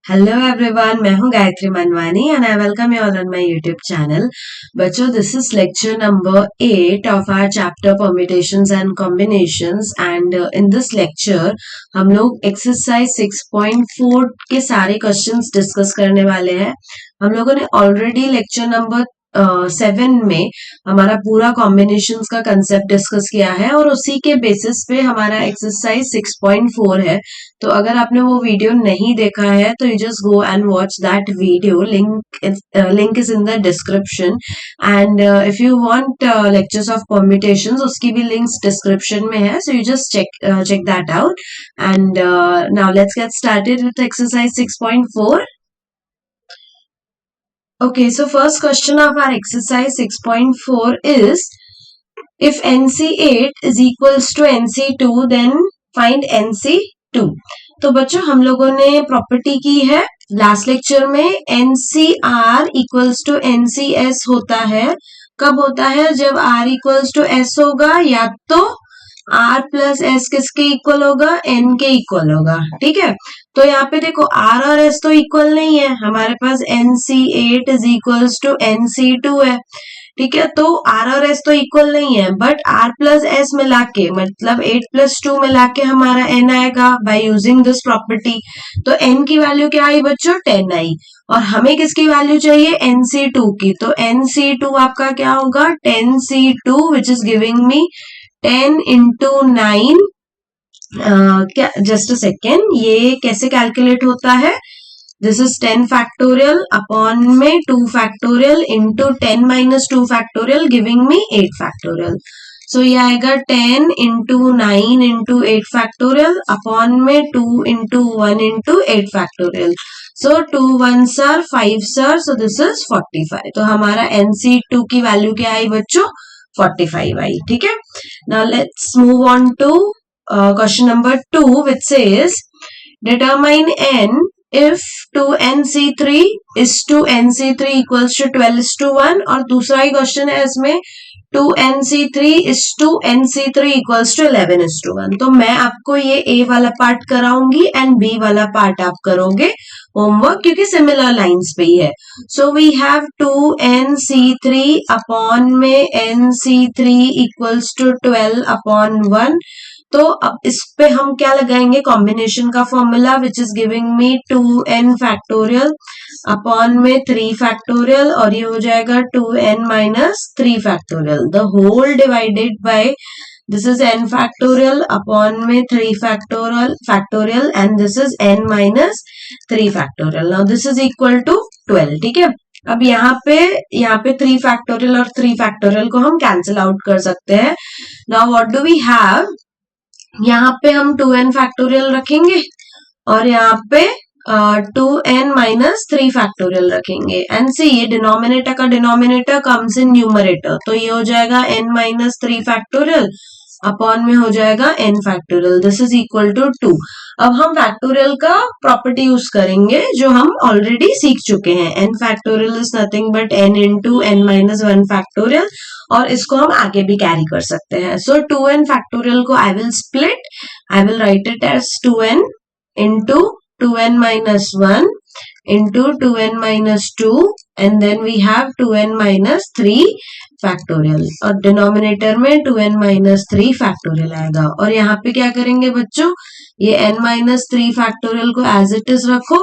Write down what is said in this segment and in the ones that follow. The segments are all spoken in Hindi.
हेलो एवरीवन, मैं हूं Gayatri Manwani and I welcome you all on my YouTube channel. बच्चों, this is lecture number 8 of our chapter permutations and combinations and in this lecture हम लोग एक्सरसाइज 6.4 के सारे क्वेश्चंस डिस्कस करने वाले हैं। हम लोगों ने ऑलरेडी लेक्चर नंबर 7 में हमारा पूरा कॉम्बिनेशंस का कंसेप्ट डिस्कस किया है और उसी के बेसिस पे हमारा एक्सरसाइज 6.4 है। तो अगर आपने वो वीडियो नहीं देखा है तो you just go and watch that video, link is in the description. And if you want lectures of permutations, उसकी भी लिंक्स डिस्क्रिप्शन में है, so you just check that out. And now let's get started with exercise 6.4. Okay, so first question of our exercise 6.4 is, if NC8 is equals to NC2, then find NC2. तो बच्चों, हम लोगों ने प्रॉपर्टी की है लास्ट लेक्चर में, NCR इक्वल्स टू NCS होता है। कब होता है? जब R इक्वल्स टू S होगा, या तो R प्लस S किसके इक्वल होगा? N के इक्वल होगा। ठीक है, तो यहाँ पे देखो R और S तो इक्वल नहीं है, हमारे पास NC8 is equals to NC2 है। ठीक है, तो R और S तो इक्वल नहीं है, बट R प्लस S मिला के, मतलब 8 प्लस 2 मिला के हमारा N आएगा बाय यूजिंग दिस प्रॉपर्टी। तो N की वैल्यू क्या आई बच्चों? 10 आई। और हमें किसकी वैल्यू चाहिए? NC2 की। तो NC2 आपका क्या होगा? 10C2 which is giving me 10 into 9। क्या, जस्ट अ सेकेंड, ये कैसे कैलकुलेट होता है? दिस इज 10 फैक्टोरियल अपॉन में 2 factorial into 10 minus 2 factorial giving me 8 factorial. So ये आएगा 10 इंटू 9 इंटू 8 फैक्टोरियल अपॉन में 2 into 1 into 8 factorial. So 2 1s are 5s are, so this is 45। तो हमारा NC2 की वैल्यू क्या आई बच्चों? 45 आई। ठीक है, now let's move on to question number 2 which says determine n if 2nc3 is to nc3 equals to 12:1। और दूसरा ही क्वेश्चन है इसमें 2nc3 is to nc3 equals to 11:1। तो मैं आपको ये A वाला पार्ट कराऊंगी एंड B वाला पार्ट आप करोगे होमवर्क, क्योंकि सिमिलर लाइंस पे ही है। So we have 2nc3 upon में nc3 इक्वल्स टू 12/1। तो अब इस पे हम क्या लगाएंगे? कॉम्बिनेशन का formula which is giving me 2n factorial upon में 3 फैक्टोरियल, और ये हो जाएगा 2n minus 3 factorial the whole divided by this is n factorial upon में 3 factorial and this is n minus 3 factorial. Now this is equal to 12। ठीक है, अब यहाँ पे 3 फैक्टोरियल और 3 फैक्टोरियल को हम कैंसिल आउट कर सकते हैं। Now what do we have? यहाँ पे हम 2n फैक्टोरियल रखेंगे और यहाँ पे 2n माइनस 3 फैक्टोरियल रखेंगे। एंड सी, ये डिनोमिनेटर का डिनोमिनेटर कम्स इन न्यूमरेटर, तो ये हो जाएगा n माइनस 3 फैक्टोरियल अपॉन में हो जाएगा n factorial. This is equal to 2। अब हम फैक्टोरियल का प्रॉपर्टी यूज करेंगे जो हम ऑलरेडी सीख चुके हैं। n factorial is nothing but n into n minus 1 factorial, और इसको हम आगे भी कैरी कर सकते हैं। सो 2n फैक्टोरियल को I will split, I will write it as 2n into 2n minus 1 into 2n minus 2 and then we have 2n minus 3 factorial, और डिनोमिनेटर में 2n minus 3 फैक्टोरियल आएगा। और यहाँ पे क्या करेंगे बच्चों? ये n minus 3 फैक्टोरियल को एज इट इज रखो,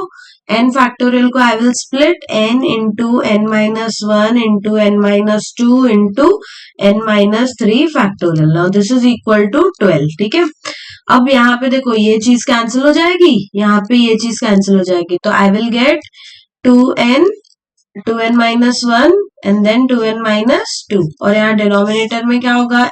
n फैक्टोरियल को I will split n into n minus 1 into n minus 2 into n minus 3 factorial. Now this is equal to 12। ठीक है, अब यहाँ पे देखो ये चीज कैंसिल हो जाएगी, यहाँ पे ये चीज कैंसिल हो जाएगी, तो I will get 2n minus 1 and then 2n minus 2, और यहाँ डिनोमिनेटर में क्या होगा?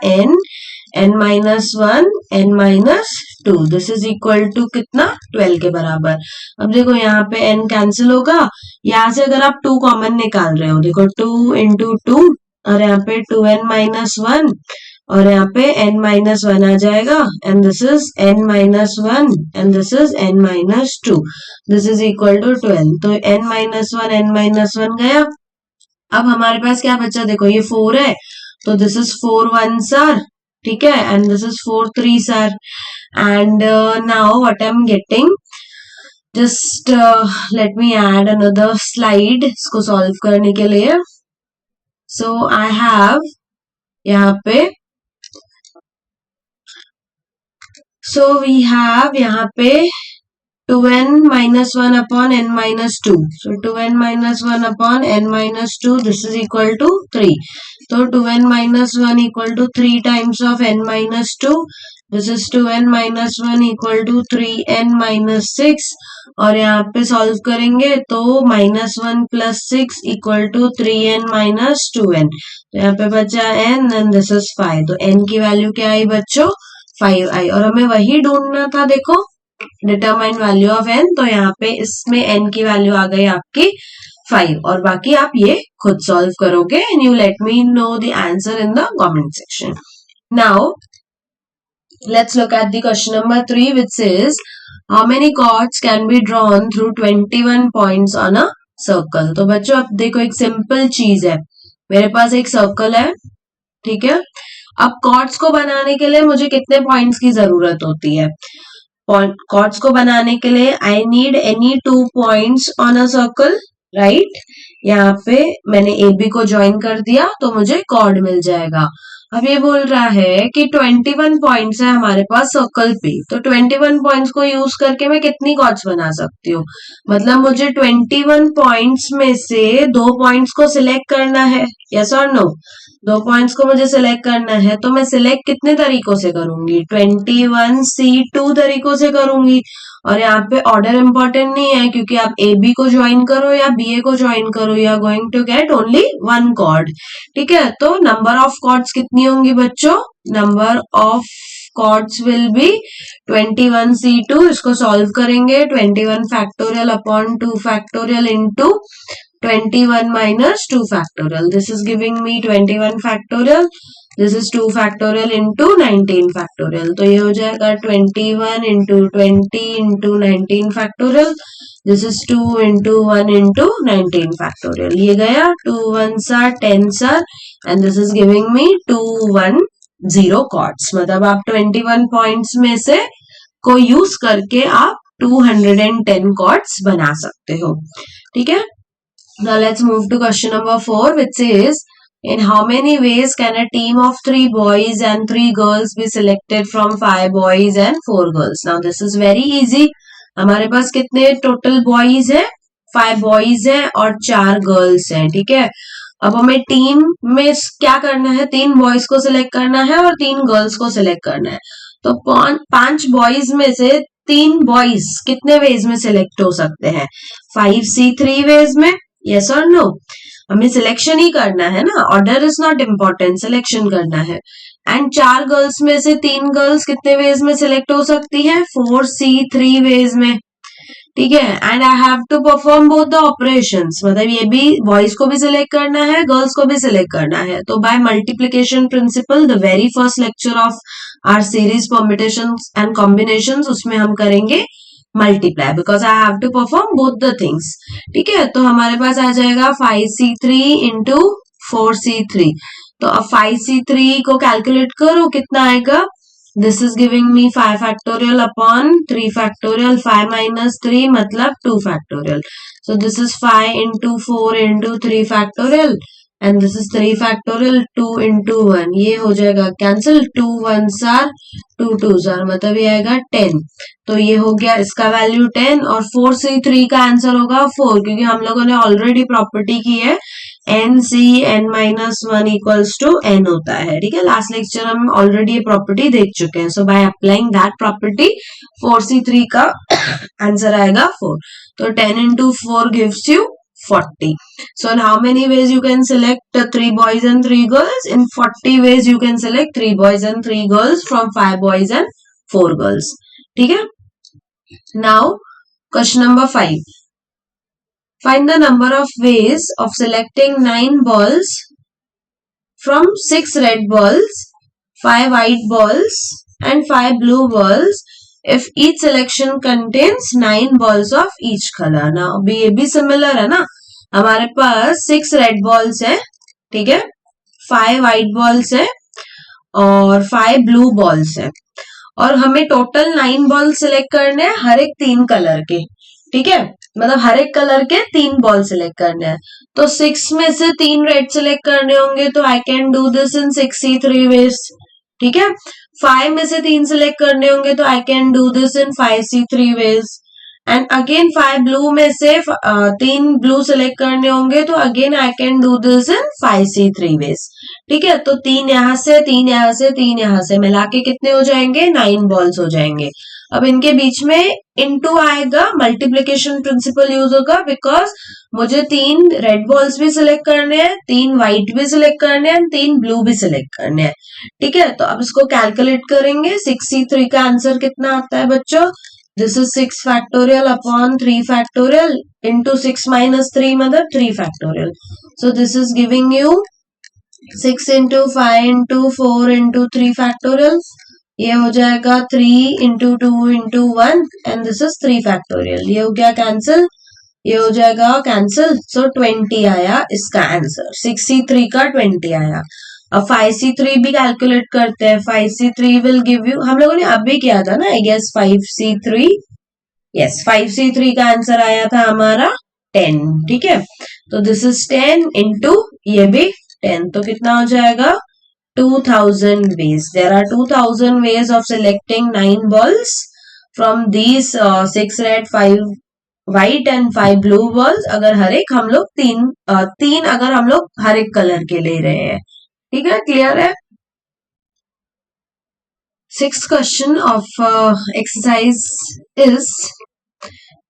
n minus 1 n minus 2। This is equal to कितना? 12 के बराबर। अब देखो यहाँ पे n कैंसिल होगा, यहाँ से अगर आप 2 कॉमन निकाल रहे हो, देखो 2 इंटू 2, और यहाँ पे 2n माइनस 1 और यहाँ पे n माइनस 1 आ जाएगा, and this is n minus 1 and this is n minus 2। This is equal to 12। तो n माइनस 1 n माइनस 1 गया। अब हमारे पास क्या बचा? देखो ये 4 है, तो दिस इज 4 1s are, ठीक है, and this is 4 3s are। And now what I am getting, just let me add another slide इसको सॉल्व करने के लिए. सो आई हैव यहाँ पे, सो वी हैव यहाँ पे 2n minus 1 upon n minus 2. So 2n minus 1 upon n minus 2, this is equal to 3. So 2n minus 1 equal to 3 times of n minus 2. This is 2n minus 1 equal to 3n minus 6. और यहाँ पे सॉल्व करेंगे तो -1 plus 6 equal to 3n minus 2n. तो यहाँ पे बचा n and this is 5. तो n की वैल्यू क्या आई बच्चों? 5 आई. और हमें वही ढूंढना था, देखो डिटरमाइन वैल्यू ऑफ n. तो यहाँ पे इसमें n की वैल्यू आ गई आपकी 5 और बाकी आप ये खुद सॉल्व करोगे and you let me know the answer in the comment section. Now let's look at the question number 3 which says how many chords can be drawn through 21 points on a circle. तो बच्चों अब देखो एक सिंपल चीज है, मेरे पास एक सर्कल है, ठीक है. अब कॉर्ड्स को बनाने के लिए मुझे कितने पॉइंट्स की जरूरत होती है? कॉर्ड्स को बनाने के लिए I need any 2 points on a circle, right. यहाँ पे मैंने ए बी को ज्वाइन कर दिया तो मुझे कॉर्ड मिल जाएगा. अब ये बोल रहा है कि 21 पॉइंट्स है हमारे पास सर्कल पे, तो 21 पॉइंट्स को यूज करके मैं कितनी कॉर्ड्स बना सकती हूँ? मतलब मुझे 21 पॉइंट्स में से 2 पॉइंट्स को सिलेक्ट करना है, यस और नो? 2 पॉइंट्स को मुझे सिलेक्ट करना है तो मैं सिलेक्ट कितने तरीकों से करूंगी? 21C2 तरीकों से करूंगी. और यहाँ पे ऑर्डर इंपॉर्टेंट नहीं है क्योंकि आप ए बी को ज्वाइन करो या बी ए को ज्वाइन करो, you are going to get only 1 chord, ठीक है. तो नंबर ऑफ कॉर्ड्स कितनी होंगी बच्चों? Number of chords will be 21C2. इसको सॉल्व करेंगे 21 factorial upon 2 factorial into 21 minus 2 factorial. This is giving me 21 factorial. This is 2 factorial into 19 factorial. तो ये हो जाएगा 21 into 20 into 19 factorial. This is 2 into 1 into 19 factorial. ये गया 2 1s are 10s are and this is giving me 210 chords. मतलब आप 21 points में से को यूज करके आप 210 chords बना सकते हो, ठीक है. Now let's move to question number 4 which says in how many ways can a team of 3 boys and 3 girls be selected from 5 boys and 4 girls. Now this is very easy. हमारे पास कितने टोटल बॉयज है? 5 बॉयज है और 4 गर्ल्स है, ठीक है. अब हमें टीम में क्या करना है? 3 बॉयज को सिलेक्ट करना है और 3 गर्ल्स को सिलेक्ट करना है. तो 5 बॉयज में से 3 बॉयज कितने वेज में सिलेक्ट हो सकते हैं? 5C3 वेज में, यस और नो? हमें सिलेक्शन ही करना है ना, order is not important, selection करना है. एंड 4 गर्ल्स में से 3 गर्ल्स कितने वेज में सिलेक्ट हो सकती है? 4C3 वेज में, ठीक है. And I have to perform both the operations, मतलब ये भी बॉयज को भी सिलेक्ट करना है, गर्ल्स को भी सिलेक्ट करना है. तो by multiplication principle the very first lecture of our series permutations and combinations, उसमें हम करेंगे multiply because I have to perform both the things, ठीक है. तो हमारे पास आ जाएगा 5C3 इंटू 4C3. तो अब 5C3 को कैलकुलेट करो कितना आएगा? This is giving me 5 factorial upon 3 factorial. 5 minus 3 मतलब 2 factorial. So this is 5 into 4 into 3 factorial and this is 3 factorial 2 into 1. ये हो जाएगा cancel. 2 1s are 2 2s are मतलब ये आएगा 10. तो ये हो गया इसका वैल्यू 10 और 4C3 का आंसर होगा 4 क्योंकि हम लोगों ने ऑलरेडी प्रॉपर्टी की है NC(n-1) इक्वल्स टू n होता है, ठीक है. लास्ट लेक्चर हम ऑलरेडी ये प्रॉपर्टी देख चुके हैं. So by applying that property 4C3 का आंसर आएगा 4. तो 10 into 4 gives you 40. So in how many ways you can select 3 boys and 3 girls? In 40 ways you can select 3 boys and 3 girls from 5 boys and 4 girls. ठीक है. Now question number 5. Find the number of ways of selecting 9 balls from 6 red balls, 5 white balls and 5 blue balls if each selection contains 9 balls of each color. Now ये भी similar है ना, हमारे पास 6 red balls है, ठीक है, 5 white balls है और 5 blue balls है और हमें टोटल 9 बॉल सिलेक्ट करने हैं हर एक 3 कलर के, ठीक है, मतलब हर एक कलर के 3 बॉल सिलेक्ट करने हैं। तो 6 में से 3 रेड सिलेक्ट करने होंगे, तो I can do this in 6C3 ways. ठीक है, 5 में से 3 सिलेक्ट करने होंगे, तो I can do this in 5C3 ways. And again 5 blue में से 3 ब्लू सिलेक्ट करने होंगे, तो again I can do this in 5C3 ways. ठीक है, तो 3 यहाँ से 3 यहाँ से 3 यहाँ से मिला के कितने हो जाएंगे, 9 बॉल्स हो जाएंगे। अब इनके बीच में इनटू आएगा, मल्टीप्लीकेशन प्रिंसिपल यूज होगा, बिकॉज मुझे 3 रेड बॉल्स भी सिलेक्ट करने हैं, 3 व्हाइट भी सिलेक्ट करने हैं, 3 ब्लू भी सिलेक्ट करने हैं। ठीक है, तो अब इसको कैलकुलेट करेंगे। 6C3 का आंसर कितना आता है बच्चों, this is 6 factorial upon 3 factorial into 6 minus 3 मतलब 3 factorial. So this is giving you 6 into 5 into 4 into 3 factorial. ये हो जाएगा 3 into 2 into 1 and this is 3 factorial. ये हो गया कैंसिल, ये हो जाएगा कैंसिल। सो 20 आया इसका आंसर, 6C3 का 20 आया। अब 5C3 भी कैलकुलेट करते हैं। 5C3 विल गिव यू, हम लोगों ने अभी किया था ना I guess 5C3, yes 5C3 का आंसर आया था हमारा 10। ठीक है, तो दिस इज 10 इंटू ये भी 10, तो कितना हो जाएगा 2000 ways. There are 2000 ways of selecting 9 balls from these 6 red, 5 white and 5 blue balls. अगर हर एक हम लोग तीन अगर हम लोग हर एक कलर के ले रहे हैं। ठीक है, क्लियर है। 6th question of exercise is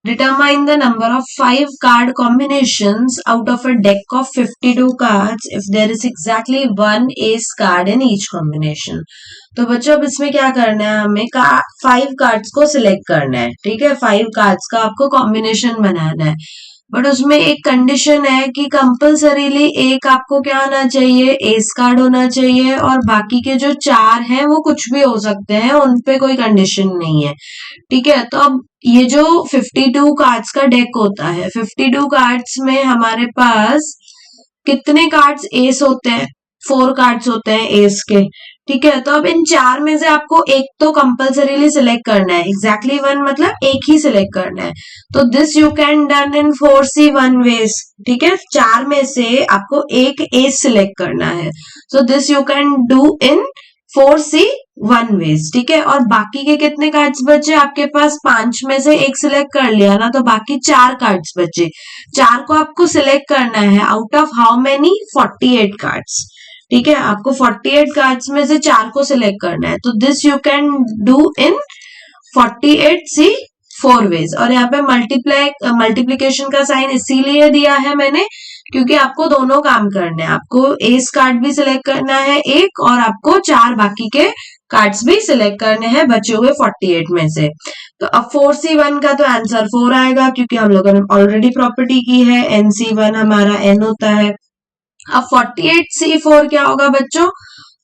determine the number of 5 card combinations out of a deck of 52 cards if there is exactly one ace card in each combination. तो बच्चों अब इसमें क्या करना है, हमें 5 कार्ड्स को सिलेक्ट करना है। ठीक है, 5 कार्ड्स का आपको कॉम्बिनेशन बनाना है, बट उसमें एक कंडीशन है कि कंपल्सरीली एक आपको क्या होना चाहिए, एस कार्ड होना चाहिए, और बाकी के जो 4 हैं वो कुछ भी हो सकते हैं, उनपे कोई कंडीशन नहीं है। ठीक है, तो अब ये जो 52 कार्ड्स का डेक होता है, 52 कार्ड्स में हमारे पास कितने कार्ड्स एस होते हैं, 4 कार्ड्स होते हैं एस के। ठीक है, तो अब इन 4 में से आपको एक तो कंपल्सरीली सिलेक्ट करना है, एग्जैक्टली वन मतलब एक ही सिलेक्ट करना है। तो this you can done in 4C1 ways. ठीक है, 4 में से आपको एक एस सिलेक्ट करना है, so this you can do in 4C1 ways. ठीक है, और बाकी के कितने कार्ड्स बचे आपके पास, 5 में से एक सिलेक्ट कर लिया ना, तो बाकी 4 कार्ड्स बचे। 4 को आपको सिलेक्ट करना है out of how many, 48 cards. ठीक है, आपको 48 कार्ड्स में से 4 को सिलेक्ट करना है, तो this you can do in 48C4 ways. और यहाँ पे मल्टीप्लीकेशन का साइन इसीलिए दिया है मैंने क्योंकि आपको दोनों काम करने हैं, आपको एस कार्ड भी सिलेक्ट करना है एक, और आपको 4 बाकी के कार्ड्स भी सिलेक्ट करने हैं बचे हुए 48 में से। तो अब 4C1 का तो आंसर 4 आएगा क्योंकि हम लोगों ने ऑलरेडी प्रॉपर्टी की है, NC1 हमारा n होता है। अब 48C4 क्या होगा बच्चों,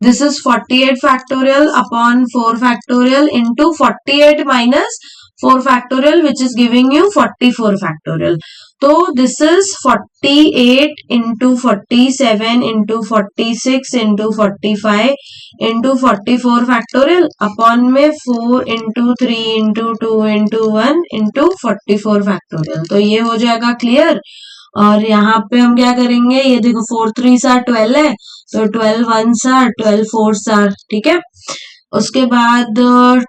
this is 48 factorial upon 4 factorial into 48 minus 4 factorial which is giving you 44 factorial. तो this is 48 into 47 into 46 into 45 into 44 factorial upon में 4 into 3 into 2 into 1 into 44 factorial. तो ये हो जाएगा क्लियर। और यहाँ पे हम क्या करेंगे, ये देखो 4 3 सार 12 है, तो 12 1 सार 12 4 सार। ठीक है, उसके बाद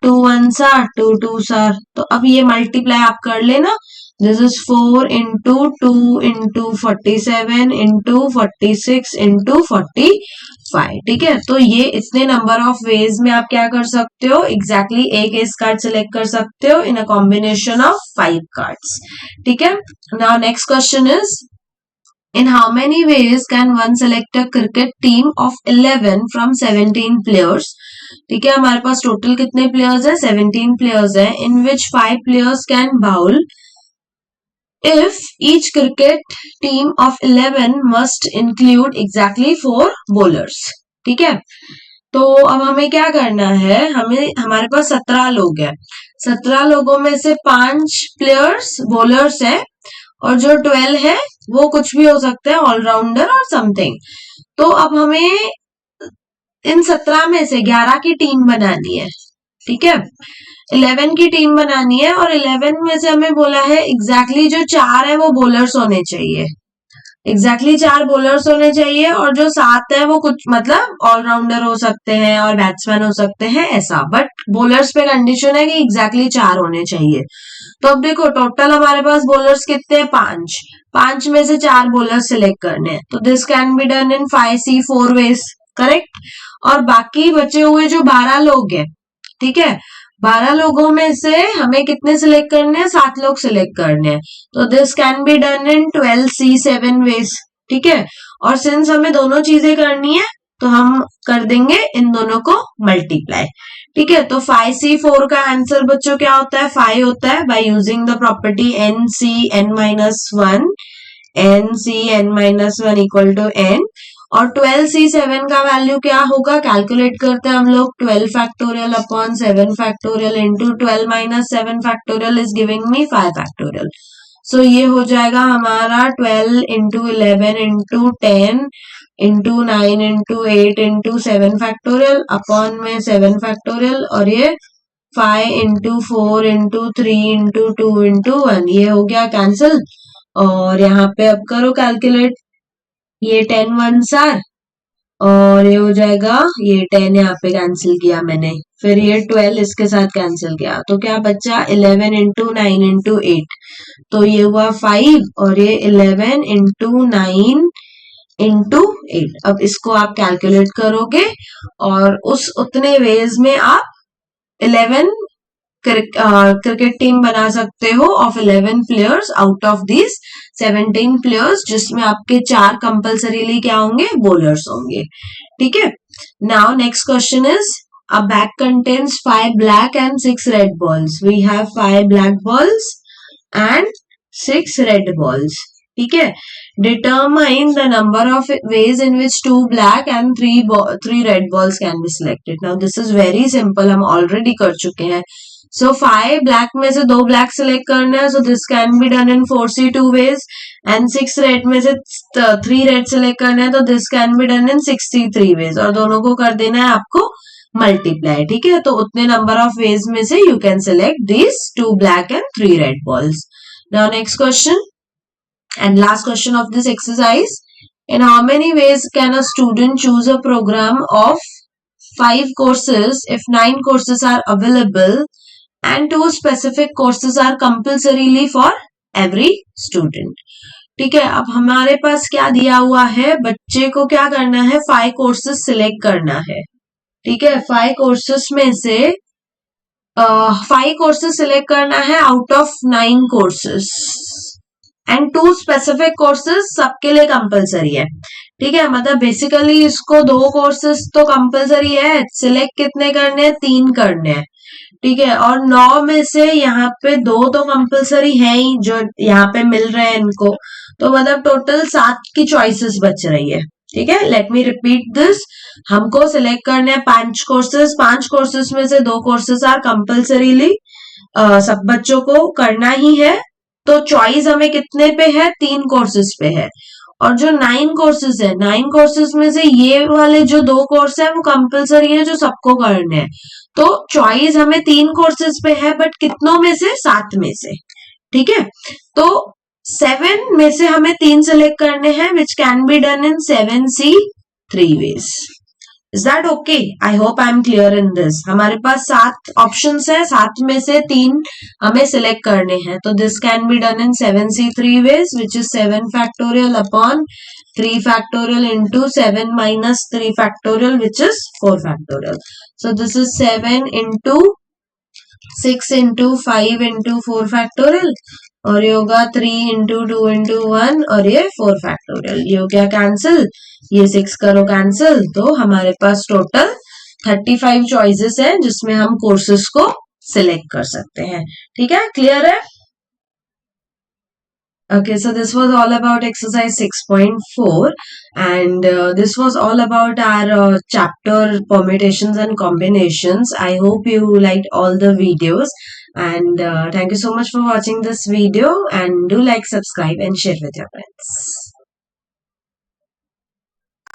2 1 सार 2 2 सार। तो अब ये मल्टीप्लाई आप कर लेना, this is 4 into 2 into 47 into 46 into 45। ठीक है, तो ये इतने नंबर ऑफ वेज में आप क्या कर सकते हो, एग्जैक्टली एक एस कार्ड सिलेक्ट कर सकते हो इन अ कॉम्बिनेशन ऑफ 5 कार्ड्स। ठीक है, now next question is in how many ways can one select a cricket team of 11 from 17 players? ठीक है, हमारे पास टोटल कितने प्लेयर्स हैं, 17 प्लेयर्स हैं, in which 5 players can bowl if each cricket team of 11 must include exactly 4 bowlers. ठीक है, तो अब हमें क्या करना है, हमारे पास 17 लोग हैं, 17 लोगों में से 5 प्लेयर्स बॉलर्स हैं, और जो 12 है वो कुछ भी हो सकते हैं, ऑलराउंडर और समथिंग। तो अब हमें इन 17 में से 11 की टीम बनानी है। ठीक है, 11 की टीम बनानी है और 11 में से हमें बोला है एग्जैक्टली जो 4 है वो बॉलर्स होने चाहिए, एग्जैक्टली 4 बॉलर्स होने चाहिए, और जो 7 है वो कुछ मतलब ऑलराउंडर हो सकते हैं और बैट्समैन हो सकते हैं ऐसा, बट बॉलर्स पे कंडीशन है कि एग्जैक्टली 4 होने चाहिए। तो अब देखो टोटल हमारे पास बॉलर्स कितने हैं, 5, 5 में से 4 बॉलर सिलेक्ट करने हैं, तो this can be done in 5C4 ways, correct. और बाकी बचे हुए जो 12 लोग हैं, ठीक है, 12 लोगों में से हमें कितने सिलेक्ट करने हैं, 7 लोग सिलेक्ट करने हैं, तो this can be done in 12C7 ways, ठीक है। और सिंस हमें दोनों चीजें करनी है तो हम कर देंगे इन दोनों को मल्टीप्लाई, ठीक है। तो 5C4 का आंसर बच्चों क्या होता है, 5 होता है, by using the property NCn-1, NCn-1 equal to n। और 12C7 का वैल्यू क्या होगा, कैलकुलेट करते हैं हम लोग, 12 factorial upon 7 factorial into 12 minus 7 factorial is giving me 5 factorial. So ये हो जाएगा हमारा 12 into 11 into 10 into 9 into 8 into 7 factorial upon में 7 फैक्टोरियल, और ये 5 इंटू 4 इंटू 3 इंटू 2 इंटू 1, ये हो गया कैंसिल। और यहाँ पे अब करो कैलकुलेट, ये 10 1s आर, और ये हो जाएगा, ये 10 यहाँ पे कैंसिल किया मैंने, फिर ये 12 इसके साथ कैंसिल किया, तो क्या बचा 11 इंटू 9 इंटू 8, तो ये हुआ 5, और ये 11 इंटू 9 इंटू 8। अब इसको आप कैलकुलेट करोगे और उस उतने वेज में आप 11 क्रिकेट टीम बना सकते हो of 11 players out of this 17 players, जिसमें आपके 4 कंपल्सरीली क्या होंगे, बॉलर्स होंगे, ठीक है। Now next question is a bag contains 5 black and 6 red balls. We have 5 black balls and 6 red balls. ठीक है, determine the number of ways in which 2 black and 3 red balls can be selected. Now this is very simple, हम already कर चुके हैं। So 5 black में से 2 black select करना है, so this can be done in 4C2 ways, and 6 red में से 3 red select करना है, तो this can be done in 6C3 ways, और दोनों को कर देना है आपको मल्टीप्लाई, ठीक है। तो उतने नंबर ऑफ वेज में से you can select this 2 black and 3 red balls. Now next question and last question of this exercise. In how many ways can a student choose a program of 5 courses if 9 courses are available and 2 specific courses are compulsorily for every student? ठीक है, अब हमारे पास क्या दिया हुआ है, बच्चे को क्या करना है, 5 कोर्सेस सिलेक्ट करना है, ठीक है। 5 कोर्सेस में से 5 कोर्सेस सिलेक्ट करना है out of 9 courses, and 2 specific courses सबके लिए कंपलसरी है, ठीक है। मतलब बेसिकली इसको 2 कोर्सेस तो कंपलसरी है, सिलेक्ट कितने करने हैं, 3 करने हैं, ठीक है। और 9 में से यहाँ पे 2 तो कंपलसरी है ही जो यहाँ पे मिल रहे हैं इनको, तो मतलब टोटल 7 की चॉइसेस बच रही है, ठीक है। लेट मी रिपीट दिस, हमको सिलेक्ट करने हैं 5 कोर्सेस, 5 कोर्सेस में से 2 कोर्सेस आर कंपल्सरीली सब बच्चों को करना ही है, तो चॉइस हमें कितने पे है, 3 कोर्सेस पे है। और जो 9 कोर्सेस है, 9 कोर्सेस में से ये वाले जो 2 कोर्स है वो कंपल्सरी है जो सबको करने हैं, तो चॉइस हमें 3 कोर्सेस पे है, बट कितनों में से, 7 में से, ठीक है। तो 7 में से हमें 3 सिलेक्ट करने हैं, which can be done in 7C3 ways. Is that okay? I hope I am clear in this. हमारे पास 7 ऑप्शंस है, 7 में से 3 हमें सिलेक्ट करने हैं, तो this can be done in 7C3 ways, which is 7 factorial upon 3 factorial into 7 minus 3 factorial, which is 4 factorial. So this is 7 into 6 into 5 into 4 factorial, और ये होगा 3 into 2 into 1, और ये 4 factorial, ये हो गया कैंसिल, ये 6 करो कैंसिल, तो हमारे पास टोटल 35 चॉइसेस है जिसमें हम कोर्सेस को सिलेक्ट कर सकते हैं, ठीक है, क्लियर है। Okay, so this was all about exercise 6.4, and this was all about our chapter permutations and combinations. I hope you liked all the videos, and thank you so much for watching this video, and do like, subscribe and share with your friends.